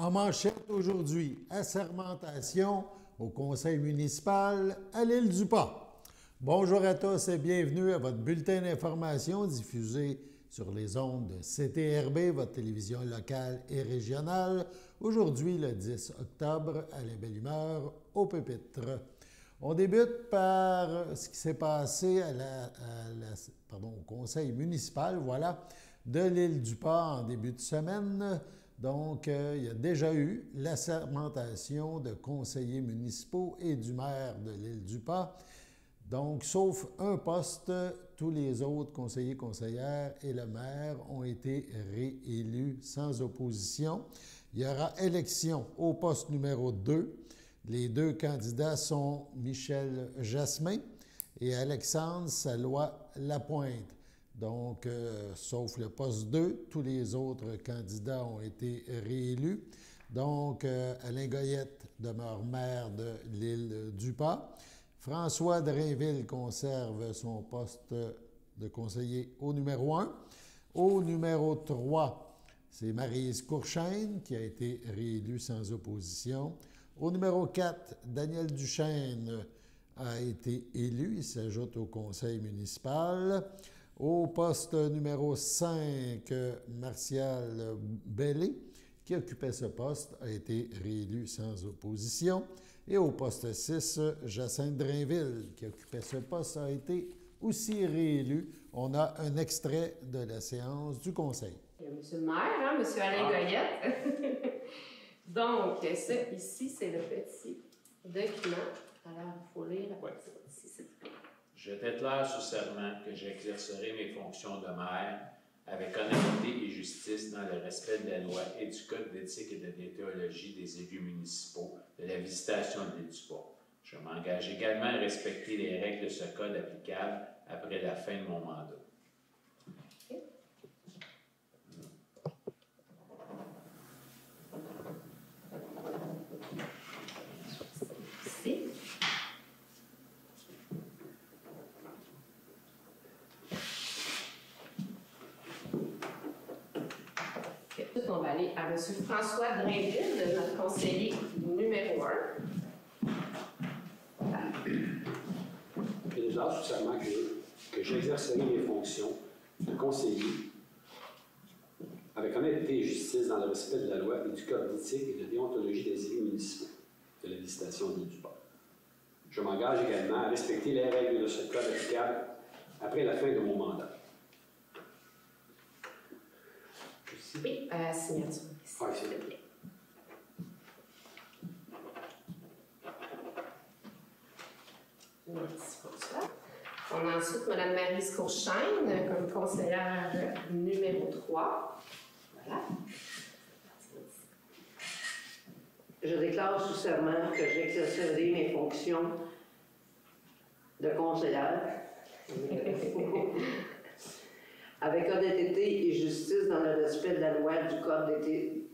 En manchette aujourd'hui, assermentation au conseil municipal à l'île du Pas. Bonjour à tous et bienvenue à votre bulletin d'information diffusé sur les ondes de CTRB, votre télévision locale et régionale, aujourd'hui le 10 octobre à la belle humeur au pupitre. On débute par ce qui s'est passé au conseil municipal, de l'île du Pas en début de semaine. Donc, il y a déjà eu l'assermentation de conseillers municipaux et du maire de l'île du Pas. Donc, sauf un poste, tous les autres conseillers, conseillères et le maire ont été réélus sans opposition. Il y aura élection au poste numéro 2. Les deux candidats sont Michel Jasmin et Alexandre Salois-Lapointe. Donc, sauf le poste 2, tous les autres candidats ont été réélus. Donc, Alain Goyette demeure maire de l'île du Pas. François Drainville conserve son poste de conseiller au numéro 1. Au numéro 3, c'est Maryse Courchaine qui a été réélue sans opposition. Au numéro 4, Daniel Duchesne a été élu. Il s'ajoute au conseil municipal. Au poste numéro 5, Martial Bellé, qui occupait ce poste, a été réélu sans opposition. Et au poste 6, Jacinthe Drainville, qui occupait ce poste, a été aussi réélu. On a un extrait de la séance du conseil. Il y a M. le maire, M. Alain Goyette. Donc, ça ici, c'est le petit document. Alors, il faut lire la partie ici, s'il vous plaît. Je déclare sous serment que j'exercerai mes fonctions de maire avec honnêteté et justice dans le respect de la loi et du code d'éthique et de déontologie des élus municipaux de la visitation de l'île du Pas. Je m'engage également à respecter les règles de ce code applicable après la fin de mon mandat. Okay. Ici. On va aller à M. François Drainville, notre conseiller numéro 1. Je déclare sous serment que j'exercerai mes fonctions de conseiller avec honnêteté et justice dans le respect de la loi et du code d'éthique et de déontologie des élus municipaux de la visitation de l'île du Pas. Je m'engage également à respecter les règles de ce code applicable après la fin de mon mandat. Oui, signature. S'il vous plaît. Merci François. On a ensuite Mme Maryse Courchaine comme conseillère numéro 3. Voilà. Je déclare sous serment que j'exercerai mes fonctions de conseillère avec honnêteté et justice dans le respect de la loi du code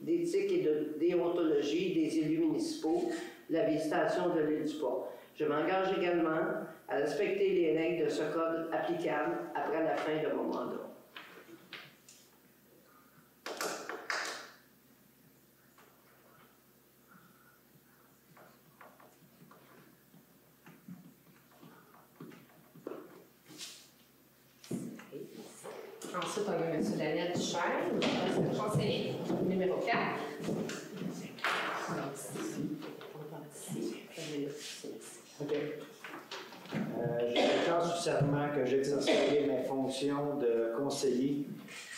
d'éthique et de déontologie des élus municipaux de la visitation de l'île du Pas. Je m'engage également à respecter les règles de ce code applicable après la fin de mon mandat. Ensuite, on a M. Daniel Duchesne, conseiller numéro 4. OK. Je déclare sous serment que j'exercerai mes fonctions de conseiller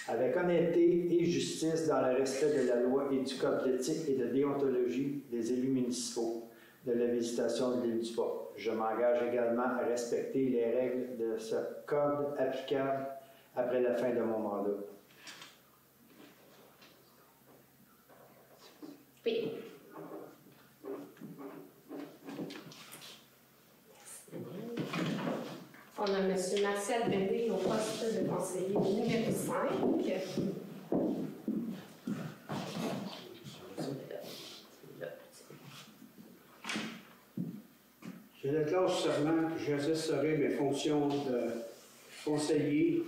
avec honnêteté et justice dans le respect de la loi et du code d'éthique et de déontologie des élus municipaux de la visitation de l'île du Pas. Je m'engage également à respecter les règles de ce code applicable après la fin de mon mandat. Oui. On a M. Martial Bellé au poste de conseiller numéro 5. Je déclare sous serment que j'exercerai mes fonctions de conseiller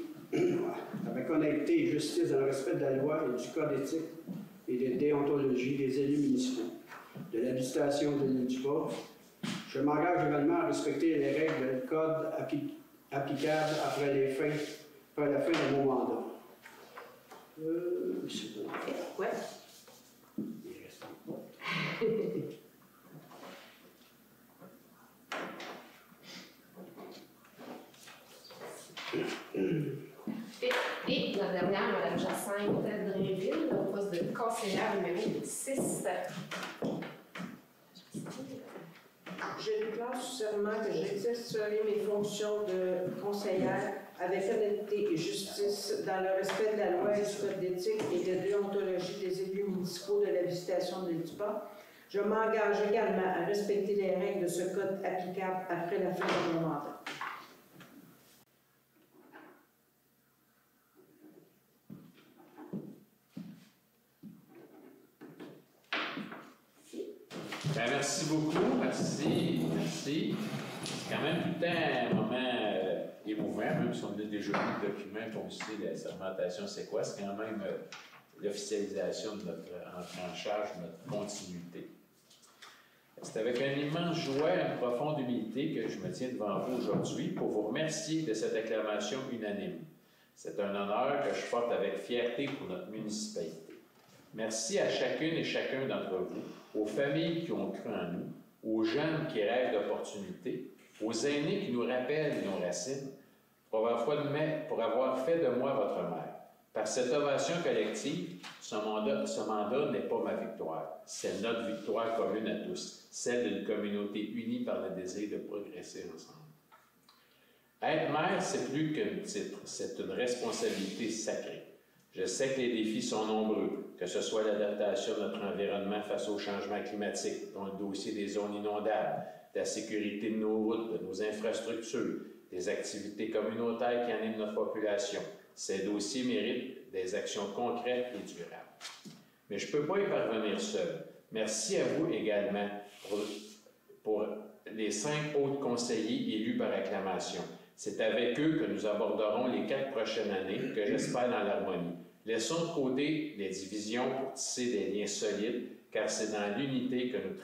avec honnêteté et justice dans le respect de la loi et du code éthique et et de déontologie des élus municipaux de la législation de l'île du Pas. Je m'engage également à respecter les règles du code applicables après la fin de mon mandat. C'est bon. Ouais. Il reste un peu. Et la dernière, Mme Jacinthe Drainville, au poste de conseillère numéro 6. Je déclare sous serment que j'exercerai mes fonctions de conseillère avec honnêteté et justice dans le respect de la loi et du code d'éthique et de déontologie des élus municipaux de la législation de l'île du Pas. Je m'engage également à respecter les règles de ce code applicable après la fin de mon mandat. Ben, merci beaucoup, merci. C'est quand même tout le temps un moment émouvant, même si on a déjà vu le document, qu'on sait la sermentation c'est quoi, c'est quand même l'officialisation de notre entrée en charge, de notre continuité. C'est avec une immense joie et une profonde humilité que je me tiens devant vous aujourd'hui pour vous remercier de cette acclamation unanime. C'est un honneur que je porte avec fierté pour notre municipalité. Merci à chacune et chacun d'entre vous, aux familles qui ont cru en nous, aux jeunes qui rêvent d'opportunités, aux aînés qui nous rappellent nos racines, pour avoir fait de moi votre mère. Par cette ovation collective, ce mandat n'est pas ma victoire, c'est notre victoire commune à tous, celle d'une communauté unie par le désir de progresser ensemble. Être maire, c'est plus qu'un titre, c'est une responsabilité sacrée. Je sais que les défis sont nombreux, que ce soit l'adaptation de notre environnement face au changement climatique, dont le dossier des zones inondables, de la sécurité de nos routes, de nos infrastructures, des activités communautaires qui animent notre population. Ces dossiers méritent des actions concrètes et durables. Mais je ne peux pas y parvenir seul. Merci à vous également pour les 5 autres conseillers élus par acclamation. C'est avec eux que nous aborderons les 4 prochaines années, que j'espère dans l'harmonie. Laissons de côté les divisions pour tisser des liens solides, car c'est dans l'unité que nous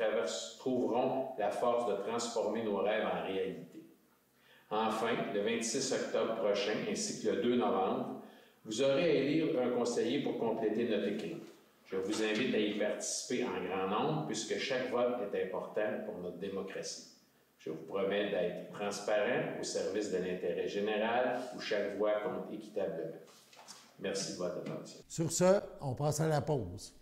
trouverons la force de transformer nos rêves en réalité. Enfin, le 26 octobre prochain, ainsi que le 2 novembre, vous aurez à élire un conseiller pour compléter notre équipe. Je vous invite à y participer en grand nombre, puisque chaque vote est important pour notre démocratie. Je vous promets d'être transparent au service de l'intérêt général, où chaque voix compte équitablement. Merci de votre attention. Sur ce, on passe à la pause.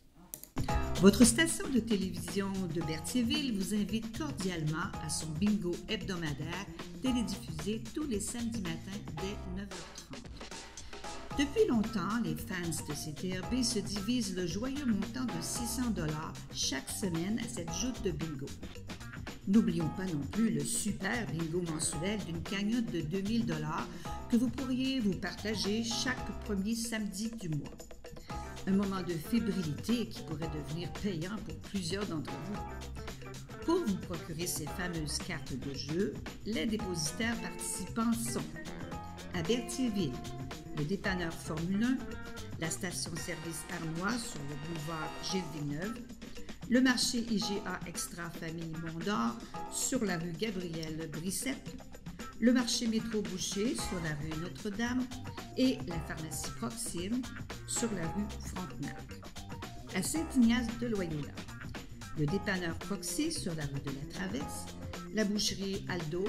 Votre station de télévision de Berthierville vous invite cordialement à son bingo hebdomadaire télédiffusé tous les samedis matins dès 9h30. Depuis longtemps, les fans de CTRB se divisent le joyeux montant de 600 $ chaque semaine à cette joute de bingo. N'oublions pas non plus le super bingo mensuel d'une cagnotte de 2000 $ que vous pourriez vous partager chaque premier samedi du mois. Un moment de fébrilité qui pourrait devenir payant pour plusieurs d'entre vous. Pour vous procurer ces fameuses cartes de jeu, les dépositaires participants sont à Berthierville, le dépanneur Formule 1, la station-service Arnois sur le boulevard Gilles-Villeneuve, le marché IGA Extra Famille Mondor sur la rue Gabrielle Brissette, le marché Métro Boucher sur la rue Notre-Dame et la pharmacie Proxime sur la rue Frontenac. À Saint-Ignace de Loyola, le dépanneur Proxy sur la rue de la Traverse, la boucherie Aldo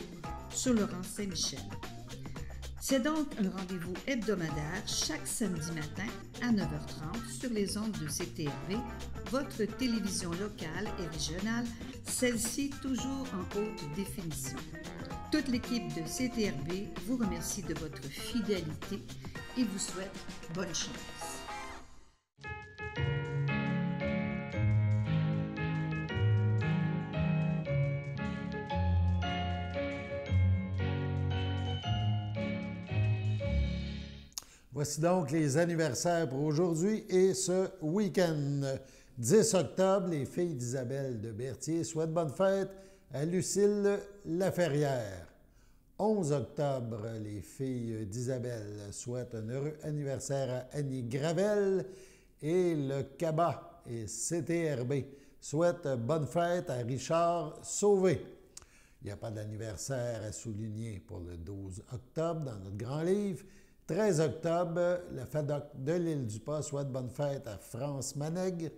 sur le rang Saint-Michel. C'est donc un rendez-vous hebdomadaire chaque samedi matin à 9h30 sur les ondes de CTRB, votre télévision locale et régionale, celle-ci toujours en haute définition. Toute l'équipe de CTRB vous remercie de votre fidélité et vous souhaite bonne chance. Voici donc les anniversaires pour aujourd'hui et ce week-end. 10 octobre, les filles d'Isabelle de Berthier souhaitent bonne fête à Lucille Laferrière. 11 octobre, les filles d'Isabelle souhaitent un heureux anniversaire à Annie Gravel et le Cabas et CTRB souhaitent bonne fête à Richard Sauvé. Il n'y a pas d'anniversaire à souligner pour le 12 octobre dans notre grand livre. 13 octobre, la FADOC de l'Île-du-Pas souhaite bonne fête à France Manègre,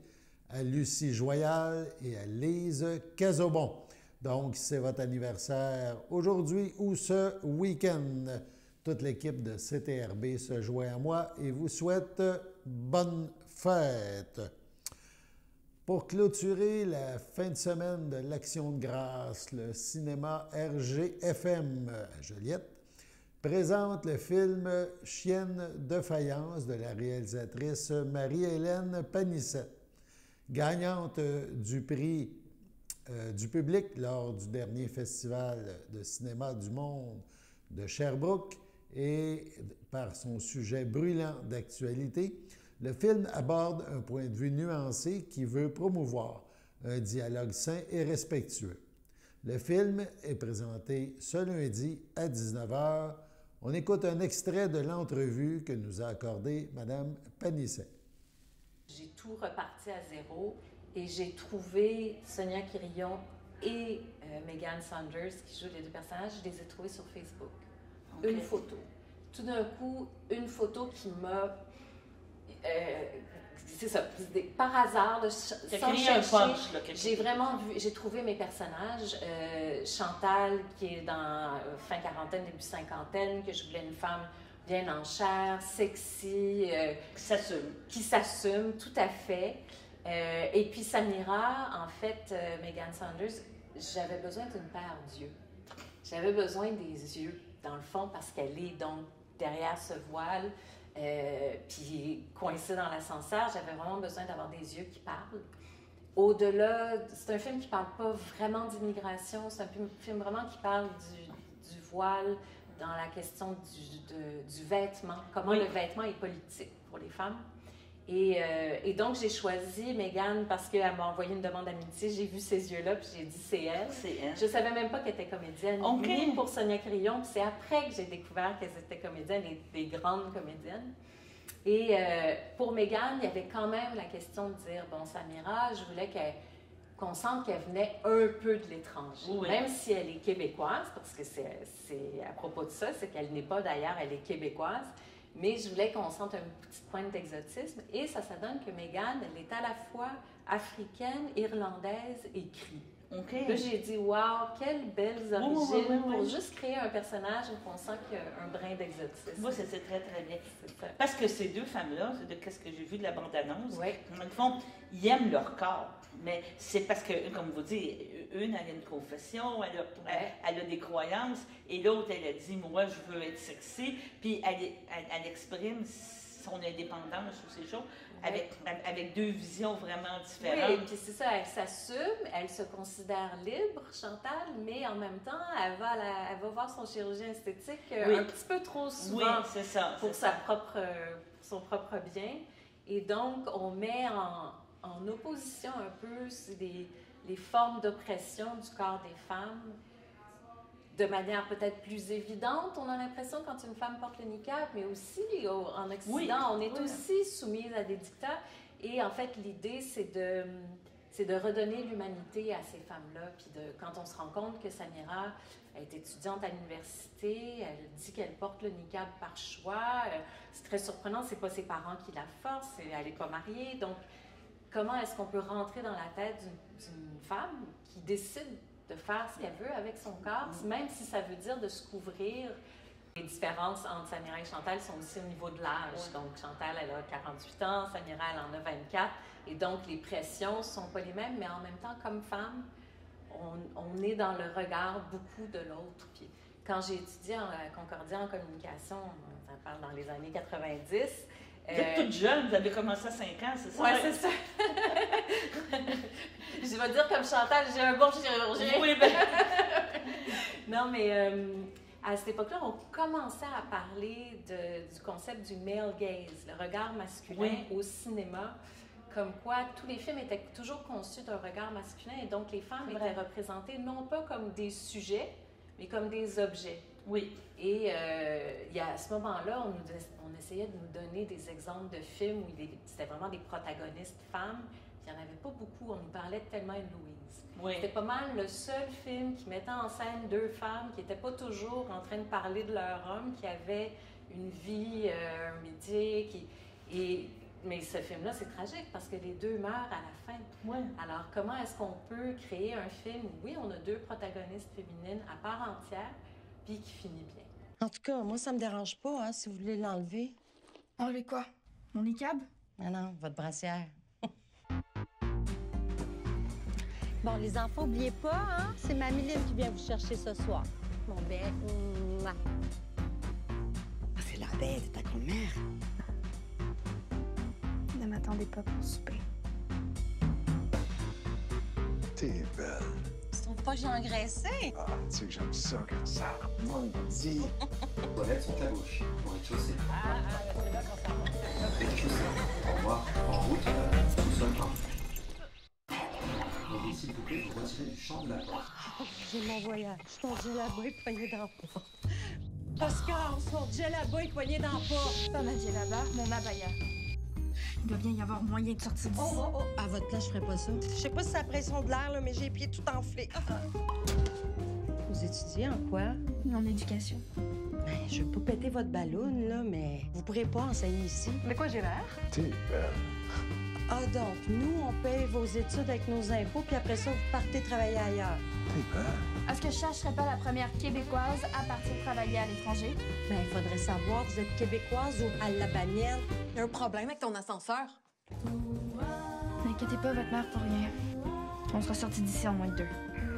à Lucie Joyal et à Lise Cazobon. Donc, c'est votre anniversaire aujourd'hui ou ce week-end. Toute l'équipe de CTRB se joint à moi et vous souhaite bonne fête. Pour clôturer la fin de semaine de l'Action de grâce, le cinéma RGFM à Joliette présente le film Chienne de faïence de la réalisatrice Marie-Hélène Panissette, gagnante du prix du public lors du dernier festival de cinéma du monde de Sherbrooke et par son sujet brûlant d'actualité. Le film aborde un point de vue nuancé qui veut promouvoir un dialogue sain et respectueux. Le film est présenté ce lundi à 19h. On écoute un extrait de l'entrevue que nous a accordée Mme Panisset. J'ai tout reparti à zéro et j'ai trouvé Sonia Quirillon et Megan Saunders qui jouent les deux personnages. Je les ai trouvés sur Facebook. Okay. Une photo. Tout d'un coup, une photo qui m'a... c'est ça, par hasard, sans chercher, j'ai vraiment vu, j'ai trouvé mes personnages. Chantal, qui est dans fin quarantaine, début cinquantaine, que je voulais une femme bien en chair, sexy, qui s'assume, tout à fait. Et puis Samira, en fait, Megan Saunders, j'avais besoin d'une paire d'yeux. J'avais besoin des yeux, dans le fond, parce qu'elle est donc derrière ce voile. Puis coincée dans l'ascenseur, j'avais vraiment besoin d'avoir des yeux qui parlent. Au-delà, c'est un film qui ne parle pas vraiment d'immigration, c'est un film vraiment qui parle du voile dans la question du vêtement, comment le vêtement est politique pour les femmes. Et donc, j'ai choisi Megan parce qu'elle m'a envoyé une demande d'amitié. J'ai vu ses yeux-là, puis j'ai dit c'est elle. C'est elle. Je ne savais même pas qu'elle était comédienne, ni pour Sonia Quirillon. Puis c'est après que j'ai découvert qu'elles étaient comédiennes, et des grandes comédiennes. Et pour Megan, il y avait quand même la question de dire, bon, Samira, je voulais qu'on sente qu'elle venait un peu de l'étranger. Oui. Même si elle est québécoise, parce que c'est à propos de ça, c'est qu'elle n'est pas d'ailleurs, elle est québécoise. Mais je voulais qu'on sente une petite pointe d'exotisme. Et ça donne que Megan, elle est à la fois africaine, irlandaise et crie. Okay. Là, j'ai dit, wow, quelles belles origines pour juste créer un personnage où on sent qu'il y a un brin d'exotisme. Moi, c'est très, très bien. Parce que ces deux femmes-là, c'est de ce que j'ai vu de la bande-annonce, dans le fond, ils aiment leur corps. Mais c'est parce que, comme vous dites, une, elle a une confession, elle a des croyances, et l'autre, elle a dit, moi, je veux être sexy, puis elle exprime son indépendance ou ces choses avec deux visions vraiment différentes. Oui, puis c'est ça, elle s'assume, elle se considère libre, Chantal, mais en même temps, elle va voir son chirurgien esthétique un petit peu trop souvent pour son propre bien. Et donc, on met en opposition un peu les formes d'oppression du corps des femmes de manière peut-être plus évidente, on a l'impression quand une femme porte le niqab, mais aussi en Occident, on est aussi soumise à des dictats. Et en fait, l'idée, c'est de redonner l'humanité à ces femmes-là. Puis quand on se rend compte que Samira est étudiante à l'université, elle dit qu'elle porte le niqab par choix. C'est très surprenant, c'est pas ses parents qui la forcent, elle n'est pas mariée. Donc, comment est-ce qu'on peut rentrer dans la tête d'une femme qui décide de faire ce qu'elle veut avec son corps, même si ça veut dire de se couvrir. Les différences entre Samira et Chantal sont aussi au niveau de l'âge. Donc, Chantal, elle a 48 ans, Samira, elle en a 24. Et donc, les pressions ne sont pas les mêmes, mais en même temps, comme femme, on est dans le regard beaucoup de l'autre. Puis, quand j'ai étudié à Concordia en communication, ça parle dans les années 90, vous êtes toute jeune, vous avez commencé à 5 ans, c'est ça? Oui, c'est ça. Je vais dire comme Chantal, j'ai un bon chirurgien. Oui, ben... Non, mais à cette époque-là, on commençait à parler du concept du male gaze, le regard masculin au cinéma, comme quoi tous les films étaient toujours conçus d'un regard masculin et donc les femmes étaient représentées non pas comme des sujets, mais comme des objets. Oui. Et à ce moment-là, on essayait de nous donner des exemples de films où c'était vraiment des protagonistes femmes, il n'y en avait pas beaucoup. On nous parlait de Thelma et Louise. Oui. C'était pas mal le seul film qui mettait en scène deux femmes qui n'étaient pas toujours en train de parler de leur homme, qui avaient une vie, un métier. Mais ce film-là, c'est tragique parce que les deux meurent à la fin. Oui. Alors, comment est-ce qu'on peut créer un film où, oui, on a deux protagonistes féminines à part entière, puis qui finit bien? En tout cas, moi, ça me dérange pas, hein, si vous voulez l'enlever. Enlever quoi? Mon niqab? Non, votre brassière. Bon, les enfants, oubliez pas, hein? C'est Mamie Lynn qui vient vous chercher ce soir. Bon, ben, mouah. Ah, c'est la bête de ta grand-mère. Ne m'attendez pas pour souper. T'es belle. Tu trouves pas que j'ai engraissé? Ah, tu sais que j'aime ça quand ça rebondit. Les toilettes sont à gauche, au rez-de-chaussée. Rez-de-chaussée. Au revoir. En route, nous sommes en veuillez s'il vous plaît vous retirer du champ de la porte. Oh, j'ai mon voyage. Son djellaba est poigné dans la porte. Oscar, son djellaba est poigné dans la porte. Pas ma djellaba, mon abaya. Il doit bien y avoir moyen de sortir d'ici. Oh. À votre place, je ferais pas ça. Je sais pas si c'est la pression de l'air, là, mais j'ai les pieds tout enflés. Vous étudiez en quoi? En éducation. Ben, je veux pas péter votre ballon, là, mais vous pourrez pas enseigner ici. De quoi j'ai l'air? T'es belle. Ah, donc, nous, on paye vos études avec nos impôts, puis après ça, vous partez travailler ailleurs. T'es belle. Est-ce que je serais pas la première Québécoise à partir travailler à l'étranger? Ben, il faudrait savoir, vous êtes québécoise ou alabamienne? Il y a un problème avec ton ascenseur? N'inquiétez pas, votre mère pour rien. On sera sortis d'ici en moins de 2.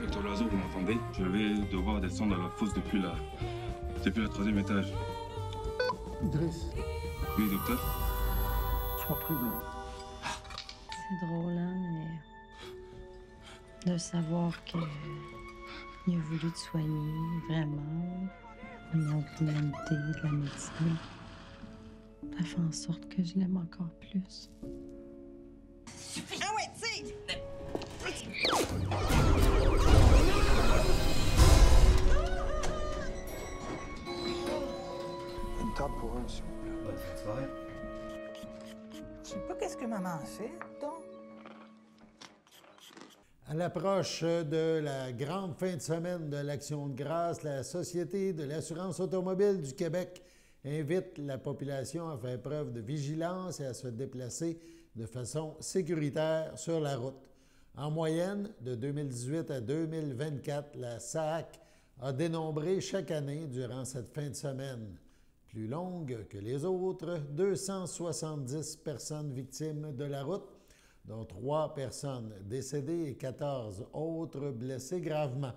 Docteur Loiseau, vous m'entendez? Je vais devoir descendre dans la fosse depuis le 3e étage. Idriss. Oui, docteur? Sois prudent. C'est drôle, hein, mais de savoir qu'il a voulu te soigner, vraiment, au nom de l'humanité, de la médecine, ça fait en sorte que je l'aime encore plus. Ah ouais, tu sais! Une table pour un, s'il vous plaît. Bonne fin de soirée. Je sais pas qu'est-ce que maman a fait, donc. À l'approche de la grande fin de semaine de l'Action de grâce, la Société de l'assurance automobile du Québec invite la population à faire preuve de vigilance et à se déplacer de façon sécuritaire sur la route. En moyenne, de 2018 à 2024, la SAAC a dénombré chaque année, durant cette fin de semaine plus longue que les autres, 270 personnes victimes de la route, dont 3 personnes décédées et 14 autres blessées gravement.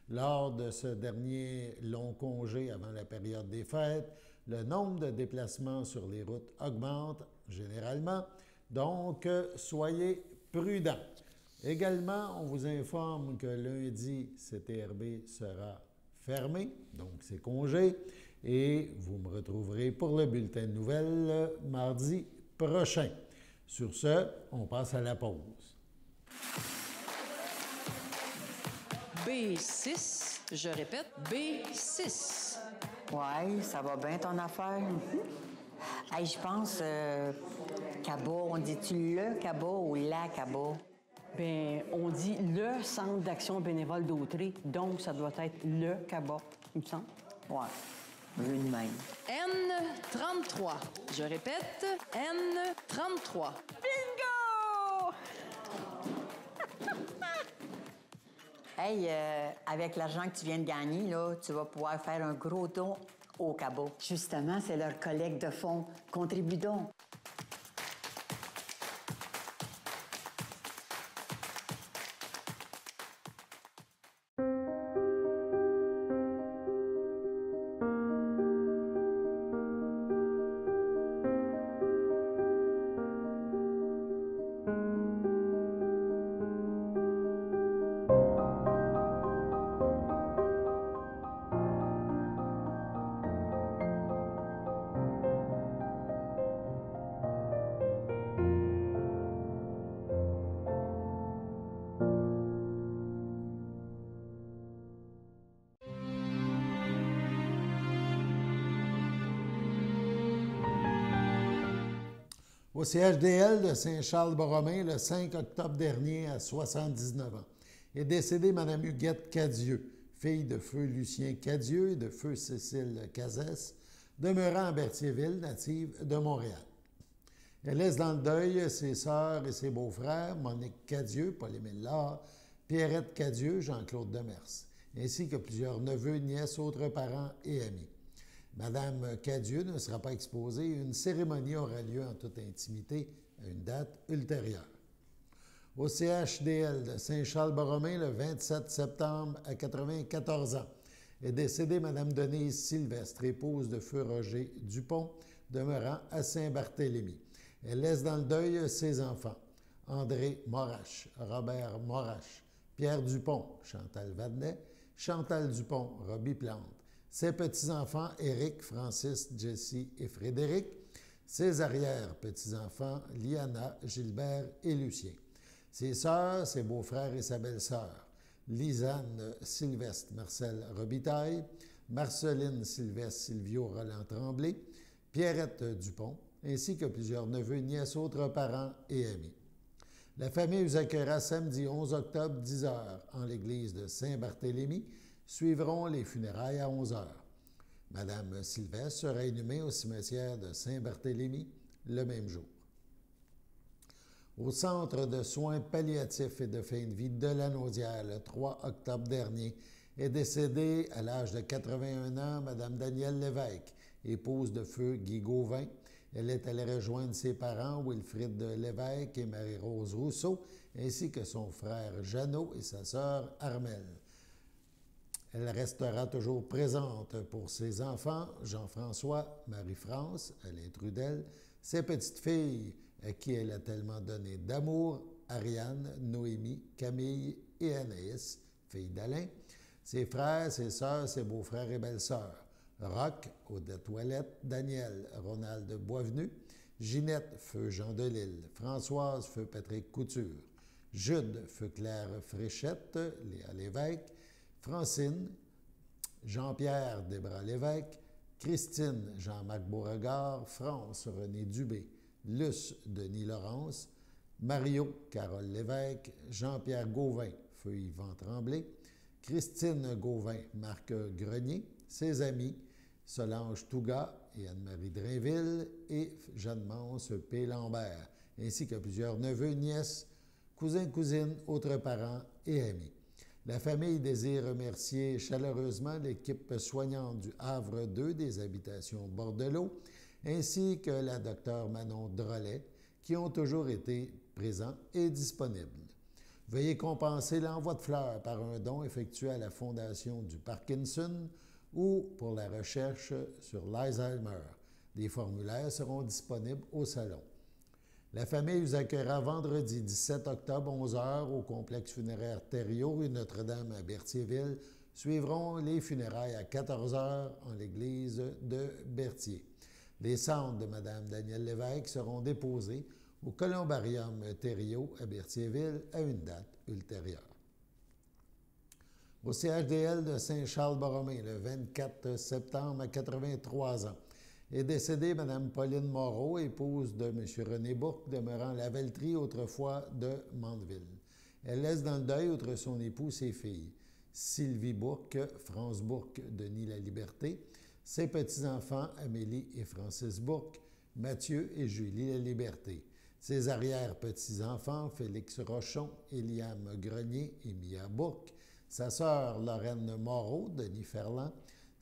Lors de ce dernier long congé avant la période des fêtes, le nombre de déplacements sur les routes augmente généralement, donc soyez prudents. Également, on vous informe que lundi, CTRB sera fermé, donc c'est congé, et vous me retrouverez pour le bulletin de nouvelles mardi prochain. Sur ce, on passe à la pause. B6, je répète, B6. Ouais, ça va bien ton affaire. Hey, je pense, Cabot, on dit-tu le Cabot ou la Cabot? Ben, on dit le Centre d'action bénévole d'Autrey, donc ça doit être le Cabot, il me semble. Ouais, vu de même. N33, je répète, N33. Bingo! Hey, avec l'argent que tu viens de gagner, là, tu vas pouvoir faire un gros don au Cabot. Justement, c'est leur collecte de fonds. Contribue donc. Au CHDL de Saint-Charles-Borromée, le 5 octobre dernier, à 79 ans, est décédée Mme Huguette Cadieux, fille de feu Lucien Cadieux et de feu Cécile Cazès, demeurant à Berthierville, native de Montréal. Elle laisse dans le deuil ses sœurs et ses beaux-frères, Monique Cadieux, Paul-Émile Laure, Pierrette Cadieux, Jean-Claude Demers, ainsi que plusieurs neveux, nièces, autres parents et amis. Madame Cadieux ne sera pas exposée et une cérémonie aura lieu en toute intimité à une date ultérieure. Au CHDL de Saint-Charles-Borromée, le 27 septembre, à 94 ans, est décédée Mme Denise Sylvestre, épouse de feu Roger Dupont, demeurant à Saint-Barthélemy. Elle laisse dans le deuil ses enfants, André Morache, Robert Morache, Pierre Dupont, Chantal Vadnet, Chantal Dupont, Robbie Plante, ses petits-enfants Éric, Francis, Jessie et Frédéric, ses arrière-petits-enfants Liana, Gilbert et Lucien, ses sœurs, ses beaux-frères et sa belle-sœur, Lisanne Sylvestre, Marcel Robitaille, Marceline Sylvestre, Silvio Roland Tremblay, Pierrette Dupont, ainsi que plusieurs neveux, nièces, autres parents et amis. La famille vous accueillera samedi 11 octobre, 10 h, en l'église de Saint-Barthélemy. Suivront les funérailles à 11 h. Madame Sylvestre sera inhumée au cimetière de Saint-Barthélemy le même jour. Au Centre de soins palliatifs et de fin de vie de la Naudière, le 3 octobre dernier, est décédée à l'âge de 81 ans Mme Danielle Lévesque, épouse de feu Guy Gauvin. Elle est allée rejoindre ses parents, Wilfrid Lévesque et Marie-Rose Rousseau, ainsi que son frère Jeannot et sa sœur Armelle. Elle restera toujours présente pour ses enfants, Jean-François, Marie-France, Alain Trudel, ses petites filles à qui elle a tellement donné d'amour, Ariane, Noémie, Camille et Anaïs, fille d'Alain, ses frères, ses sœurs, ses beaux-frères et belles-sœurs, Roch, Odette Ouellette, Daniel, Ronald Boisvenu, Ginette, feu Jean Delisle, Françoise, feu Patrick Couture, Jude, feu Claire Fréchette, Léa Lévesque, Francine, Jean-Pierre Desbras-Lévesque, Christine, Jean-Marc Beauregard, France, René Dubé, Luce, Denis Laurence, Mario, Carole Lévesque, Jean-Pierre Gauvin, feu Yvan Tremblay, Christine Gauvin, Marc Grenier, ses amis, Solange Touga et Anne-Marie Drainville et Jeanne-Mance P. Lambert, ainsi que plusieurs neveux, nièces, cousins, cousines, autres parents et amis. La famille désire remercier chaleureusement l'équipe soignante du Havre 2 des habitations Bordelot, ainsi que la docteure Manon Drolet, qui ont toujours été présents et disponibles. Veuillez compenser l'envoi de fleurs par un don effectué à la Fondation du Parkinson ou pour la recherche sur l'Alzheimer. Des formulaires seront disponibles au salon. La famille vous accueillera vendredi 17 octobre, 11 h, au complexe funéraire Thériault, rue Notre-Dame à Berthierville. Suivront les funérailles à 14 h en l'église de Berthier. Les cendres de Mme Danielle Lévesque seront déposées au Columbarium Thériault à Berthierville à une date ultérieure. Au CHDL de Saint-Charles-Borromée, le 24 septembre, à 83 ans, est décédée Mme Pauline Moreau, épouse de M. René Bourque, demeurant la Velleterie, autrefois de Mandeville. Elle laisse dans le deuil, outre son époux, ses filles, Sylvie Bourque, France Bourque, Denis Laliberté, ses petits-enfants, Amélie et Francis Bourque, Mathieu et Julie Laliberté, ses arrière-petits-enfants, Félix Rochon, Éliam Grenier et Mia Bourque, sa sœur Lorraine Moreau, Denis Ferland,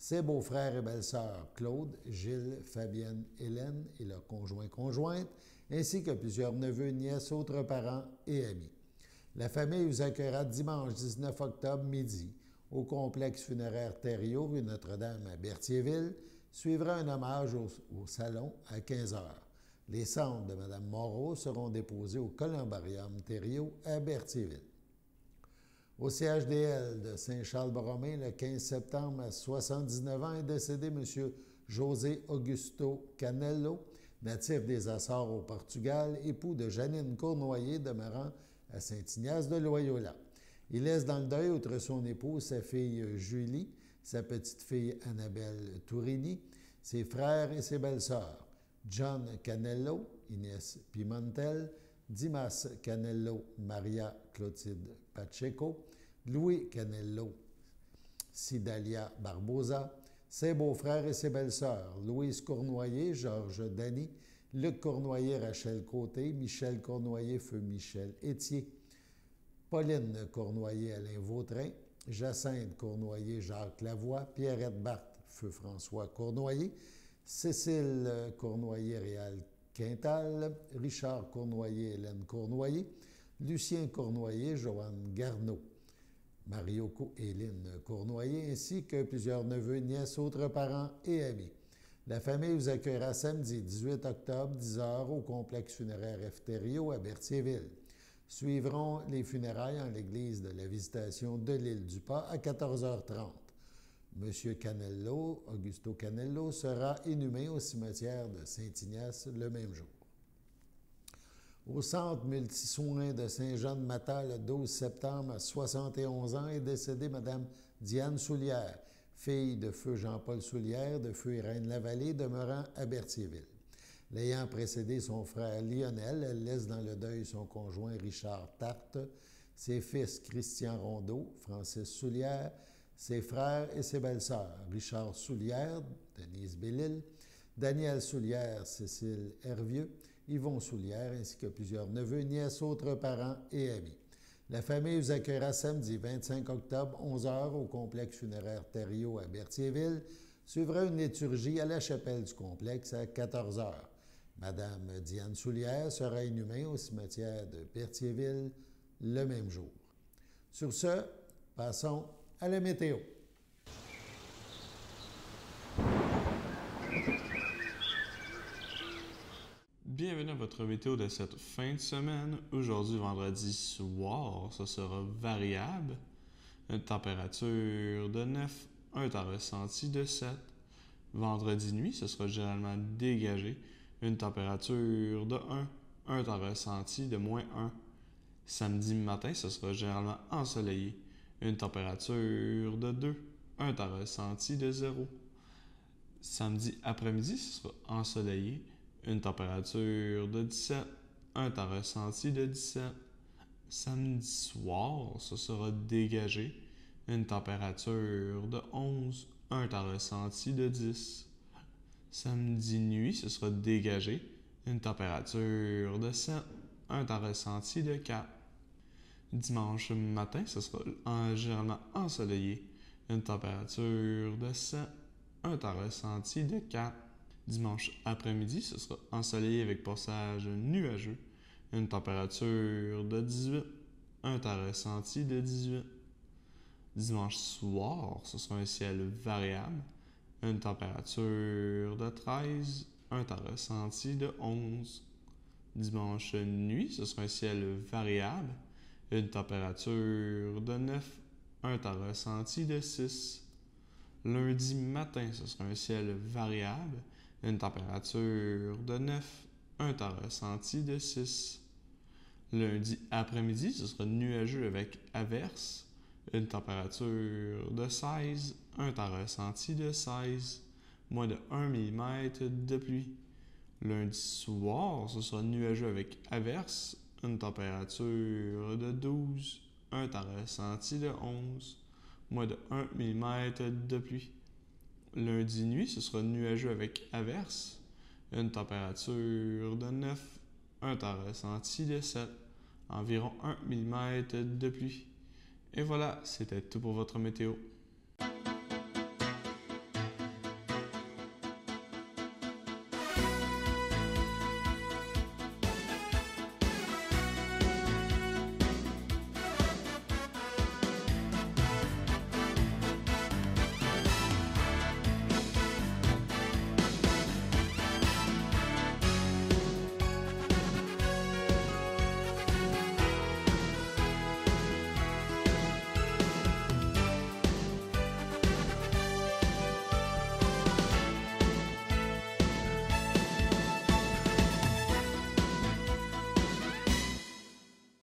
ses beaux-frères et belles-sœurs Claude, Gilles, Fabienne, Hélène et leurs conjoints-conjointes, ainsi que plusieurs neveux, nièces, autres parents et amis. La famille vous accueillera dimanche 19 octobre midi au complexe funéraire Thériault, rue Notre-Dame à Berthierville. Suivra un hommage au salon à 15 h. Les cendres de Mme Moreau seront déposées au Columbarium Thériault à Berthierville. Au CHDL de Saint-Charles-Borromée, le 15 septembre, à 79 ans, est décédé M. José Augusto Canello, natif des Açores au Portugal, époux de Janine Cournoyer, demeurant à Saint-Ignace de Loyola. Il laisse dans le deuil, outre son épouse, sa fille Julie, sa petite-fille Annabelle Tourini, ses frères et ses belles-sœurs, John Canello, Inès Pimentel, Dimas Canello, Maria Clotilde Pacheco, Louis Canello, Sidalia Barbosa, ses beaux-frères et ses belles-sœurs, Louise Cournoyer, Georges Dany, Luc Cournoyer, Rachel Côté, Michel Cournoyer, feu Michel Étier, Pauline Cournoyer, Alain Vautrin, Jacinthe Cournoyer, Jacques Lavoie, Pierrette Barthes, feu François Cournoyer, Cécile Cournoyer, Réal Quintal, Richard Cournoyer, Hélène Cournoyer, Lucien Cournoyer, Joanne Garneau, Mario Hélène Cournoyer, ainsi que plusieurs neveux, nièces, autres parents et amis. La famille vous accueillera samedi 18 octobre, 10h, au complexe funéraire Efterio à Berthierville. Suivront les funérailles en l'église de la Visitation de l'île du Pas à 14h30. M. Canello, Augusto Canello, sera inhumé au cimetière de Saint-Ignace le même jour. Au centre multisoins de Saint-Jean-de-Matha, le 12 septembre, à 71 ans, est décédée Mme Diane Soulière, fille de feu Jean-Paul Soulière, de feu Irène-Lavallée, demeurant à Berthierville. L'ayant précédé son frère Lionel, elle laisse dans le deuil son conjoint Richard Tarte, ses fils Christian Rondeau, Francis Soulière, ses frères et ses belles-sœurs, Richard Soulière, Denise Bellil, Daniel Soulière, Cécile Hervieux, Yvon Soulière, ainsi que plusieurs neveux, nièces, autres parents et amis. La famille vous accueillera samedi 25 octobre, 11h, au complexe funéraire Thériault à Berthierville. Suivra une liturgie à la chapelle du complexe à 14h. Madame Diane Soulière sera inhumée au cimetière de Berthierville le même jour. Sur ce, passons à la météo. Bienvenue à votre météo de cette fin de semaine. Aujourd'hui, vendredi soir, ce sera variable. Une température de 9, un temps ressenti de 7. Vendredi nuit, ce sera généralement dégagé. Une température de 1, un temps ressenti de -1. Samedi matin, ce sera généralement ensoleillé. Une température de 2, un temps ressenti de 0. Samedi après-midi, ce sera ensoleillé. Une température de 17, un temps ressenti de 17. Samedi soir, ce sera dégagé. Une température de 11, un temps ressenti de 10. Samedi nuit, ce sera dégagé. Une température de 7, un temps ressenti de 4. Dimanche matin, ce sera généralement ensoleillé. Une température de 7, un temps ressenti de 4. Dimanche après-midi, ce sera ensoleillé avec passage nuageux. Une température de 18, un temps ressenti de 18. Dimanche soir, ce sera un ciel variable. Une température de 13, un temps ressenti de 11. Dimanche nuit, ce sera un ciel variable. Une température de 9, un temps ressenti de 6. Lundi matin, ce sera un ciel variable. Une température de 9, un temps ressenti de 6. Lundi après-midi, ce sera nuageux avec averse. Une température de 16, un temps ressenti de 16. Moins de 1 mm de pluie. Lundi soir, ce sera nuageux avec averse. Une température de 12, un temps ressenti de 11. Moins de 1 mm de pluie. Lundi nuit, ce sera nuageux avec averse. Une température de 9, un temps ressenti de 7. Environ 1 mm de pluie. Et voilà, c'était tout pour votre météo.